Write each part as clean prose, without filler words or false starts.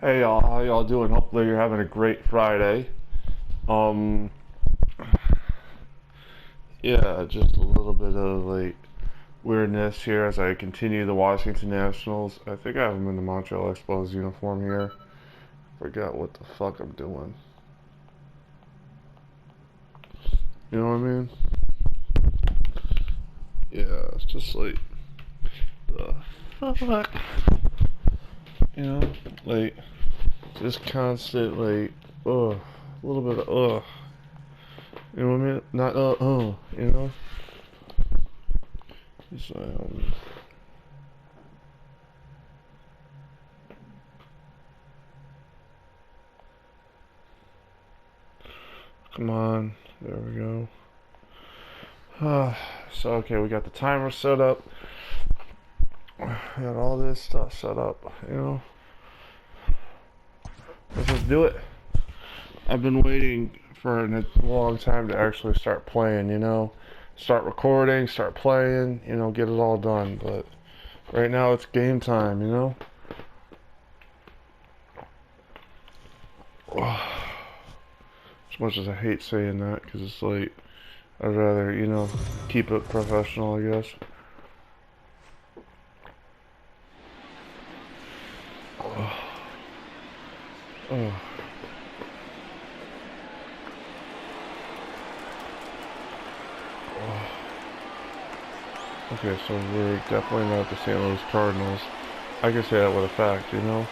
Hey y'all, how y'all doing? Hopefully you're having a great Friday. Um, yeah, just a little bit of like weirdness here as I continue the Washington Nationals. I think I have them in the Montreal Expos uniform here. Forgot what the fuck I'm doing. You know what I mean? Yeah, it's just like the fuck. You know, like just constant like a little bit of You know what I mean? Not you know. It's come on, there we go. So okay, we got the timer set up. We got all this stuff set up. You know, let's just do it. I've been waiting for a long time to actually start playing. You know, start recording, start playing. You know, get it all done. But right now it's game time. You know. As much as I hate saying that, because it's like I'd rather, you know, keep it professional, I guess. Oh. Oh. Okay, so we're definitely not the St. Louis Cardinals. I can say that with a fact, you know?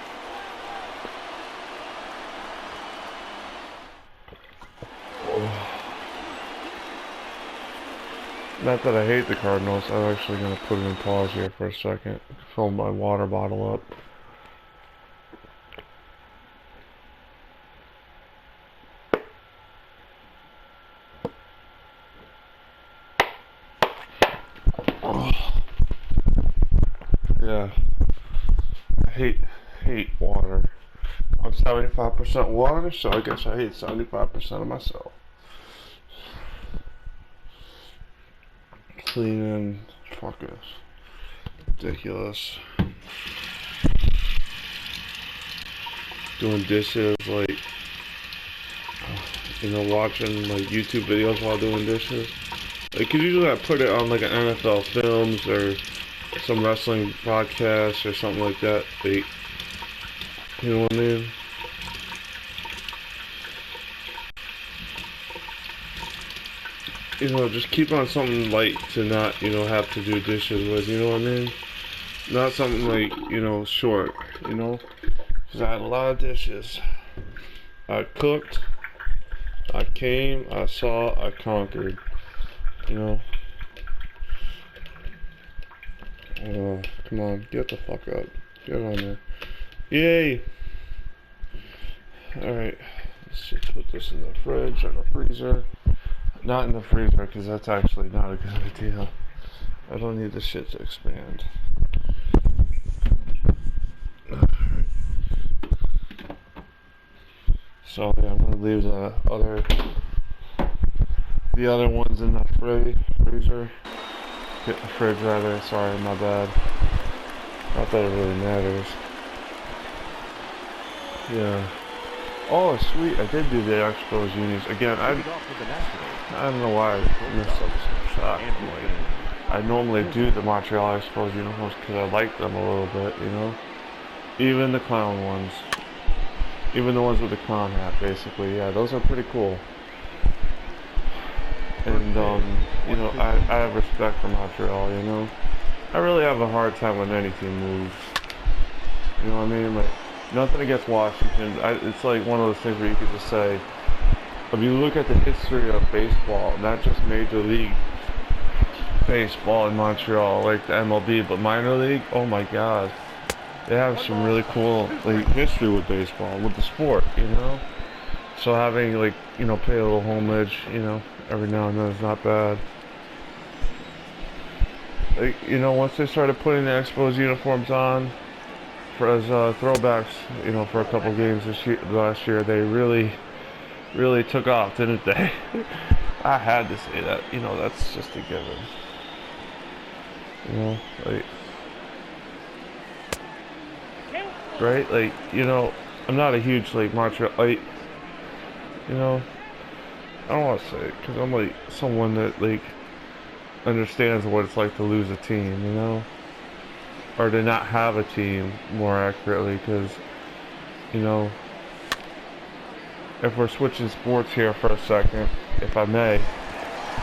Not that I hate the Cardinals, I'm actually going to put it in pause here for a second. Fill my water bottle up. Yeah, I hate water. I'm 75% water, so I guess I hate 75% of myself. Cleaning, fuck this. Ridiculous. Doing dishes, like, you know, watching like YouTube videos while doing dishes. Like, cause usually I put it on like an NFL Films or some wrestling podcast or something like that. Like, you know what I mean? You know, just keep on something light to not, you know, have to do dishes with. You know what I mean? Not something like, you know, short. You know, cause I had a lot of dishes. I cooked. I came. I saw. I conquered. You know. Come on, get the fuck up. Get on there. Yay! Alright, let's just put this in the fridge or the freezer. Not in the freezer, because that's actually not a good idea. I don't need this shit to expand. So yeah, I'm gonna leave the other ones in the freezer. Get the fridge rather. Sorry, my bad. Not that it really matters. Yeah. Oh, sweet. I did do the Expos unis. Again, I don't know why I missed up some shot. I normally do the Montreal Expos uniforms because I like them a little bit, you know? Even the clown ones. Even the ones with the clown hat, basically. Yeah, those are pretty cool. And, you know, I have respect for Montreal, you know? I really have a hard time when any team moves. You know what I mean? Like, nothing against Washington. It's like one of those things where you could just say, if you look at the history of baseball, not just Major League Baseball in Montreal, like the MLB, but minor league, oh my god. They have some really cool like history with baseball, with the sport, you know? So having like, you know, pay a little homage, you know, every now and then is not bad. Like, you know, once they started putting the Expos uniforms on for as throwbacks, you know, for a couple games last year, they really took off, didn't they? I had to say that, you know, that's just a given. You know, like, right? Like, you know, I'm not a huge like Montreal, like, you know, I don't want to say it because I'm like someone that like understands what it's like to lose a team, you know, or to not have a team more accurately, because, you know, if we're switching sports here for a second, if I may,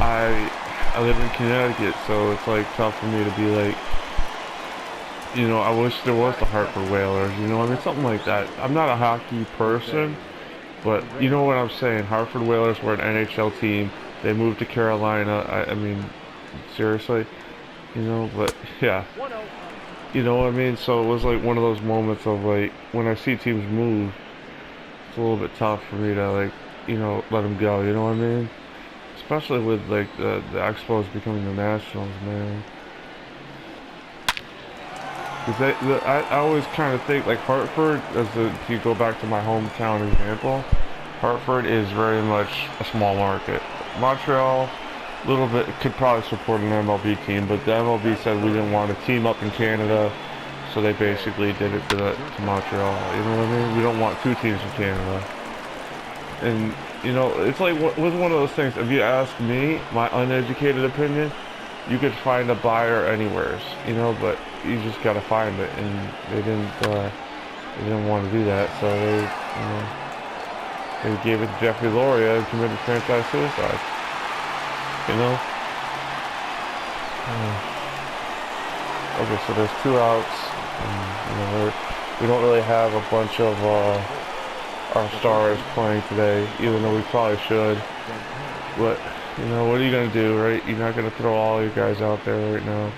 I live in Connecticut, so it's like tough for me to be like, you know, I wish there was the Hartford Whalers, you know, I mean, something like that. I'm not a hockey person, but you know what I'm saying. Hartford Whalers were an NHL team. They moved to Carolina. I mean, seriously, you know, but yeah, you know what I mean. So it was like one of those moments of like when I see teams move, it's a little bit tough for me to like, you know, let them go. You know what I mean? Especially with like the Expos becoming the Nationals, man. Because I always kind of think like Hartford, if you go back to my hometown example, Hartford is very much a small market. Montreal, a little bit, could probably support an MLB team, but the MLB said we didn't want a team up in Canada, so they basically did it to Montreal. You know what I mean? We don't want two teams in Canada. And, you know, it's like, was one of those things, if you ask me, my uneducated opinion, you could find a buyer anywhere, you know, but you just gotta find it, and they didn't want to do that, so they, you know, they gave it to Jeffrey Loria and committed franchise suicide, you know. Okay, so there's 2 outs, and, you know, we don't really have a bunch of our stars playing today, even though we probably should, but, you know, what are you going to do, right? You're not going to throw all your guys out there right now.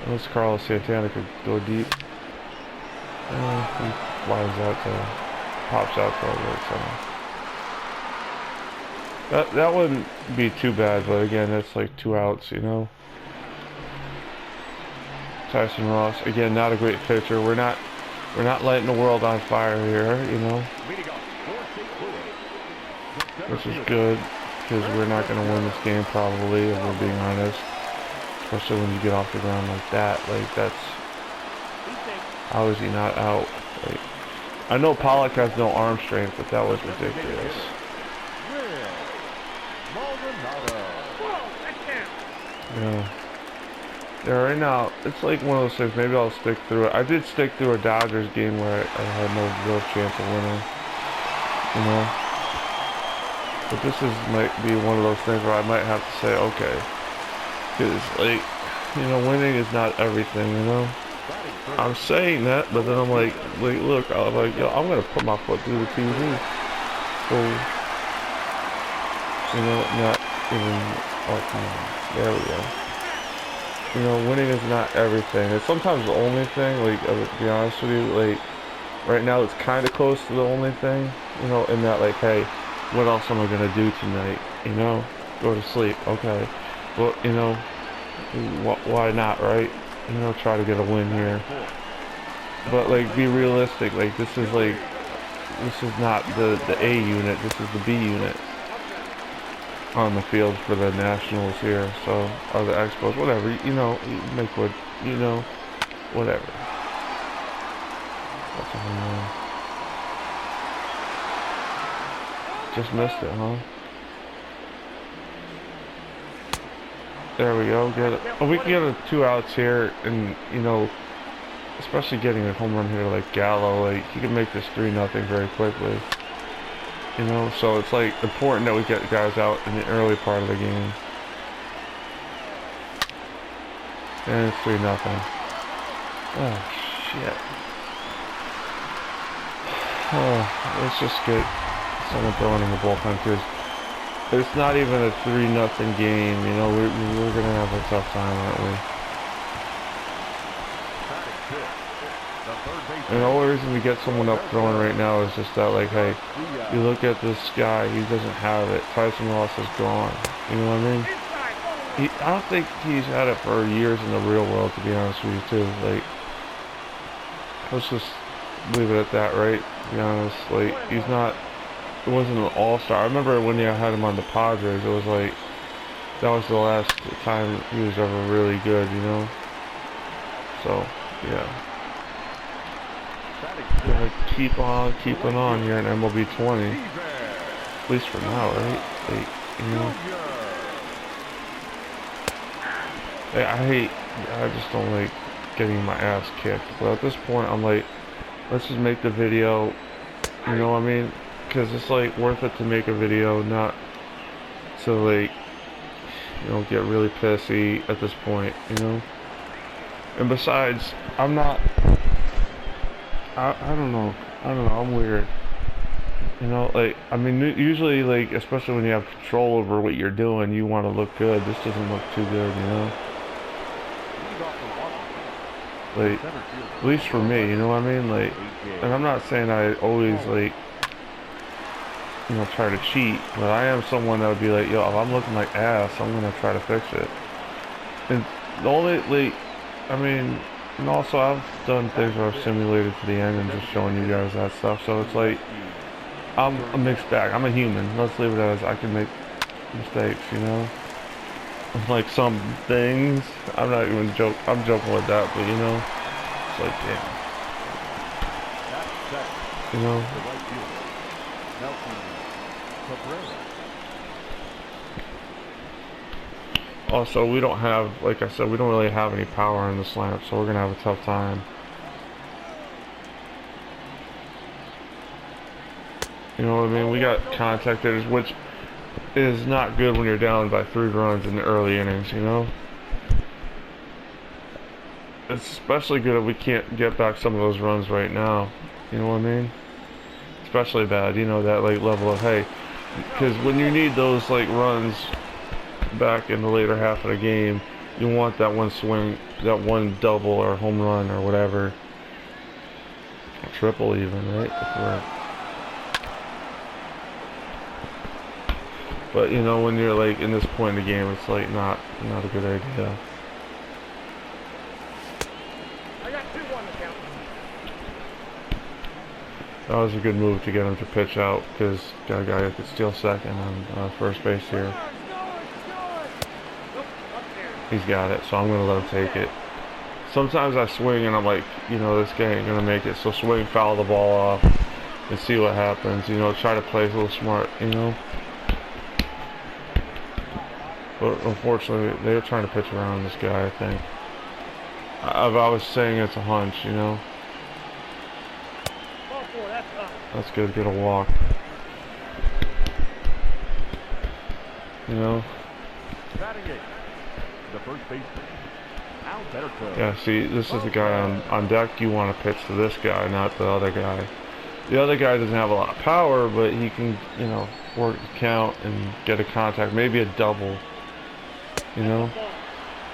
Unless Carlos Santana could go deep. He lines out to, pops out to the right side. That wouldn't be too bad, but again, that's like 2 outs, you know. Tyson Ross, again, not a great pitcher. We're not lighting the world on fire here, you know. Which is good, because we're not going to win this game probably, if we're being honest. Especially when you get off the ground like that. Like, that's... How is he not out? Like, I know Pollock has no arm strength, but that was ridiculous. Yeah. Yeah, right now, it's like one of those things, maybe I'll stick through it. I did stick through a Dodgers game where I had no real chance of winning. You know? But this might be one of those things where I might have to say, okay. Because, like, you know, winning is not everything, you know? I'm saying that, but then I'm like, look, I'm like, yo, I'm going to put my foot through the TV. So, you know, not even, oh, come on. There we go. You know, winning is not everything. It's sometimes the only thing, like, to be honest with you, like, right now it's kind of close to the only thing, you know, in that, like, hey, what else am I going to do tonight, you know? Go to sleep, okay. Well, you know, why not, right? You know, try to get a win here. But, like, be realistic. Like, this is not the A unit. This is the B unit on the field for the Nationals here. So, or the Expos, whatever. You know, make what, you know, whatever. That's a home run. Just missed it, huh? There we go. Get it. Oh, we can get 2 outs here, and you know, especially getting a home run here like Gallo, like he can make this 3-0 very quickly. You know, so it's like important that we get guys out in the early part of the game. And it's 3-0. Oh shit. Oh, let's just get someone throwing in the bullpen, because it's not even a 3-0 game, you know, we're gonna have a tough time, aren't we? And the only reason we get someone up throwing right now is just that, like, hey, you look at this guy, he doesn't have it. Tyson Ross is gone. You know what I mean? I don't think he's had it for years in the real world, to be honest with you, too. Like, let's just leave it at that, right? To be honest, like, he's not... It wasn't an all-star. I remember when I had him on the Padres, it was like, that was the last time he was ever really good, you know? So, yeah. Gonna keep on keeping on here in MLB 20. At least for now, right? Like, you know. I just don't like getting my ass kicked. But at this point, I'm like, let's just make the video, you know what I mean? Because it's like worth it to make a video, not to like, you know, get really pissy at this point, you know? And besides, I'm not, I don't know, I'm weird. You know, like, I mean, usually, like, especially when you have control over what you're doing, you want to look good. This doesn't look too good, you know? Like, at least for me, you know what I mean? Like, and I'm not saying I always, like, you know, try to cheat, but I am someone that would be like, yo, if I'm looking like ass, I'm gonna try to fix it. And the only, like, I mean, and also I've done things where I've simulated to the end and just showing you guys that stuff, so it's like, I'm a mixed bag. I'm a human. Let's leave it as I can make mistakes, you know? Like some things, I'm not even I'm joking with that, but you know, it's like, damn. You know? Also, we don't have, like I said, we don't really have any power in this lineup, so we're gonna have a tough time. You know what I mean? We got contact hitters, which is not good when you're down by 3 runs in the early innings, you know? It's especially good if we can't get back some of those runs right now. You know what I mean? Especially bad, you know, that like level of, hey, because when you need those like runs back in the later half of the game, you want that one swing, that one double or home run or whatever. Triple even, right? But you know, when you're like in this point in the game, it's like not a good idea. I got 2 on the count. That was a good move to get him to pitch out because got a guy who could steal second on first base here. He's got it, so I'm gonna let him take it. Sometimes I swing and I'm like, you know, this guy ain't gonna make it, so swing, foul the ball off, and see what happens. You know, try to play a little smart. You know. But unfortunately, they were trying to pitch around this guy, I think. I was saying it's a hunch, you know. That's good, get a walk. You know? Yeah, see, this is the guy on deck. You want to pitch to this guy, not the other guy. The other guy doesn't have a lot of power, but he can, you know, work the count and get a contact, maybe a double. You know,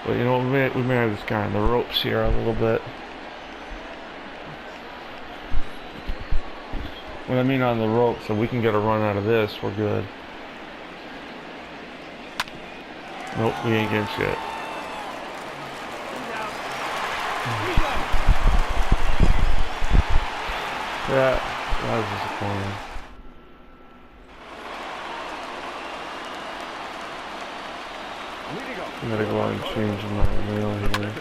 but you know, we may have this guy on the ropes here a little bit. When I mean on the ropes, so we can get a run out of this, we're good. Nope, we ain't getting shit. That was disappointing. I'm gonna go out and change my mail here.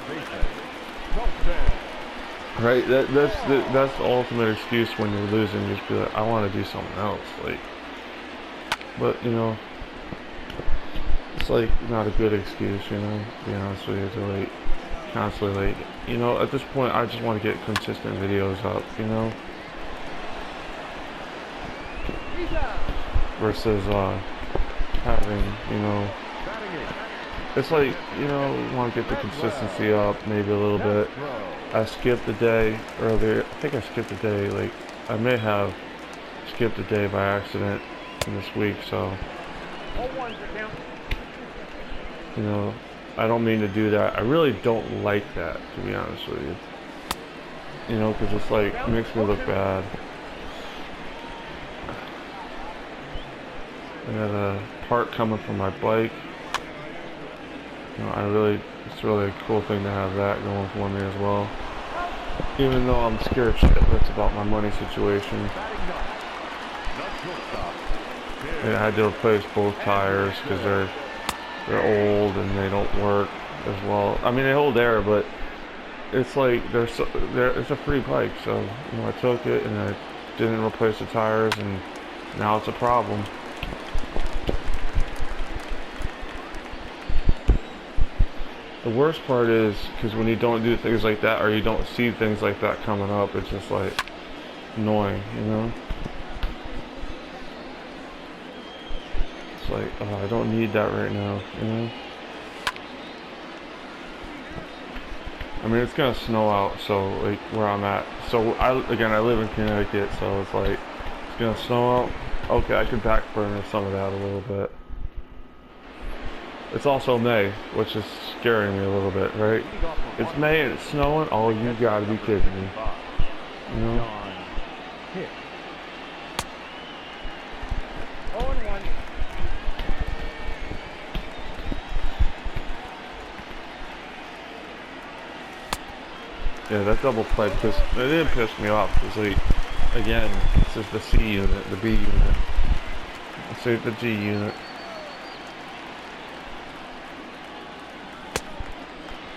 Right, that's the ultimate excuse when you're losing. Just be like, I want to do something else. Like, but you know, it's like not a good excuse. You know, to be honest with you, to like constantly like, you know, at this point, I just want to get consistent videos up. You know, versus having, you know. It's like, you know, you want to get the consistency up maybe a little bit. I skipped a day earlier. I think I skipped a day. Like, I may have skipped a day by accident in this week, so. You know, I don't mean to do that. I really don't like that, to be honest with you. You know, because it's like, it makes me look bad. I got a part coming from my bike. You know, it's really a cool thing to have that going for me as well. Even though I'm scared shitless about my money situation. Yeah, I had to replace both tires because they're old and they don't work as well. I mean, they hold air, but it's like it's a free bike, so you know I took it and I didn't replace the tires, and now it's a problem. The worst part is because when you don't do things like that, or you don't see things like that coming up, it's just like annoying, you know? It's like, oh, I don't need that right now, you know? I mean, it's gonna snow out, so like where I'm at. So I live in Connecticut, so it's like it's gonna snow out. Okay, I can back burner some of that a little bit. It's also May, which is scaring me a little bit, right? It's May and it's snowing. Oh, you gotta be kidding me. You know? Yeah, that double play it didn't piss me off because, like, again, this is the C unit, the B unit. Let's say the G unit.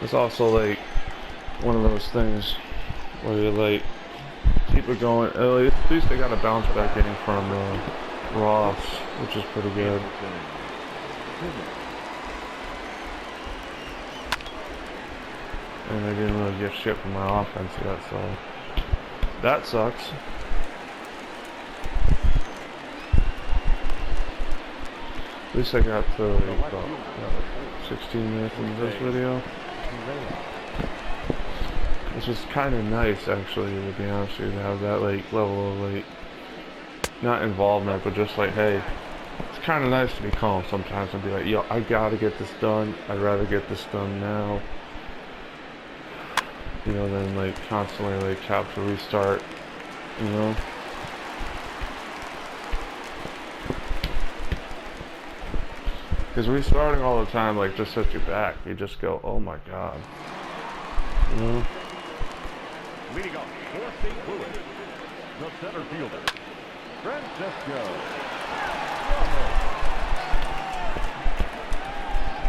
It's also like one of those things where you like keep it going. At least they got a bounce back in from Ross, which is pretty good. And I didn't really get shit from my offense yet, so that sucks. At least I got to like about 16 minutes into this video, which is kind of nice actually, to be honest with you, to have that like level of like not involvement, but just like, hey, it's kind of nice to be calm sometimes and be like, yo, I gotta get this done. I'd rather get this done now, you know, than like constantly like have to restart, you know. Because restarting all the time like just sets you back. You just go, oh my god. You know? Leading off, 4th State Louis, the center fielder, Francisco.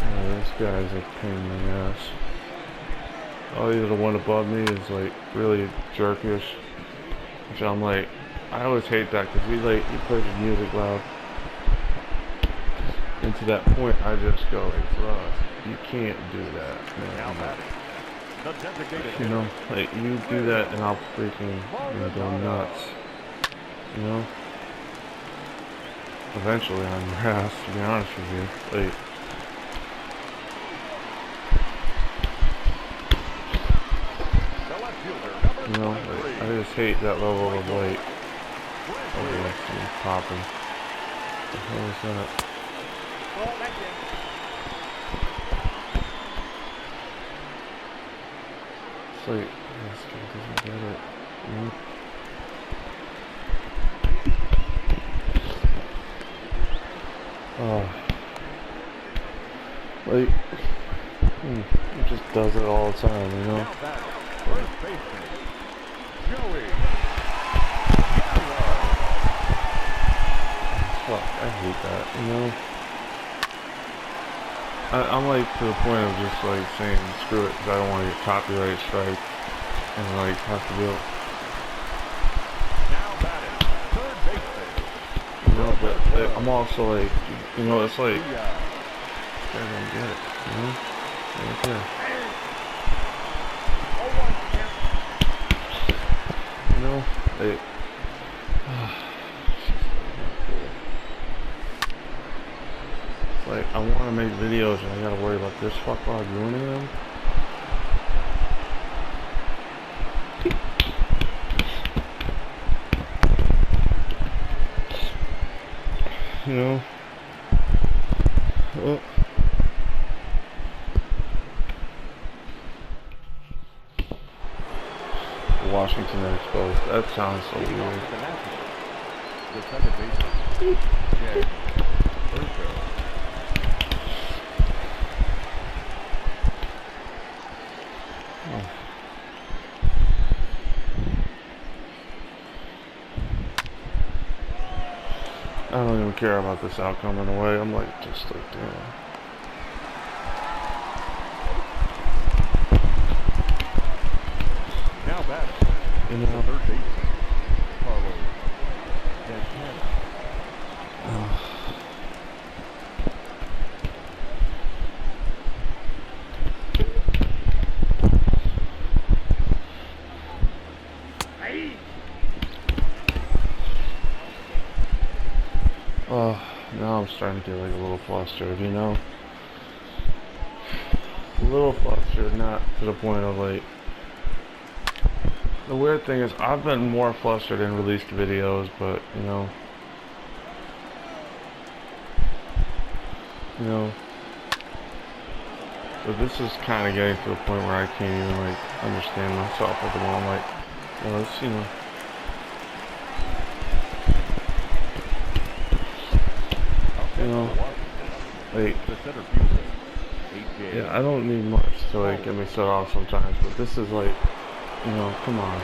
Yeah, this guy's a pain in the ass. Oh, either the one above me is like really jerkish, which I'm like, I always hate that because he plays his music loud. And to that point, I just go, like, bro, you can't do that, man. You know, like, you do that and I'll freaking, you know, go nuts. You know? Eventually on your ass, to be honest with you. Like, you know, like, I just hate that level of, like, oh, yeah, popping. What the hell is that? It's like, this guy doesn't get it, you know? Oh. Like, he just does it all the time, you know? Fuck, I hate that, you know? I'm like to the point of just like saying screw it because I don't want to get copyright strike and like have to do it. You know, but like, I'm also like, you know, it's like, this guy don't get it, you know? Right there. You know, like, like, I want to make videos and I gotta worry about this fuckwad ruining them. You know? Well, Washington exposed. That sounds so weird. I don't even care about this outcome in a way. I'm like, just like, damn. batter. You The know. third baseman, Carlos Santana. Oh, now I'm starting to get like a little flustered, you know? A little flustered, not to the point of like... The weird thing is, I've been more flustered in released videos, but, you know... But this is kind of getting to the point where I can't even, like, understand myself at the moment. Like, let's, you know... Like, yeah, I don't need much to like get me set off sometimes, but this is like, come on.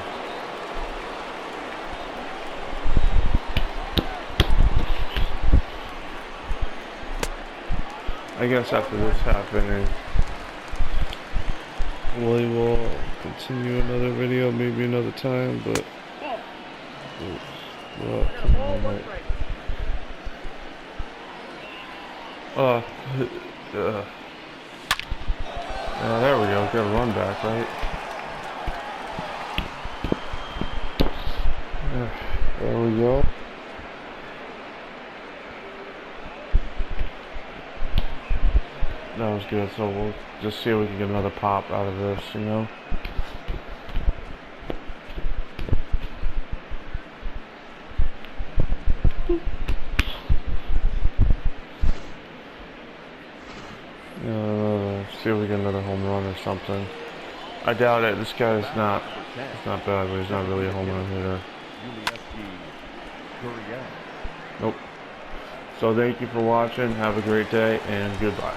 I guess after this happening, we will continue another video, maybe another time, but come on, like, there we go. Got a run back, right? There we go. That was good. So we'll just see if we can get another pop out of this, you know? See if we get another home run or something. I doubt it. This guy's not. It's not bad, but he's not really a home run hitter. Nope. So thank you for watching. Have a great day and goodbye.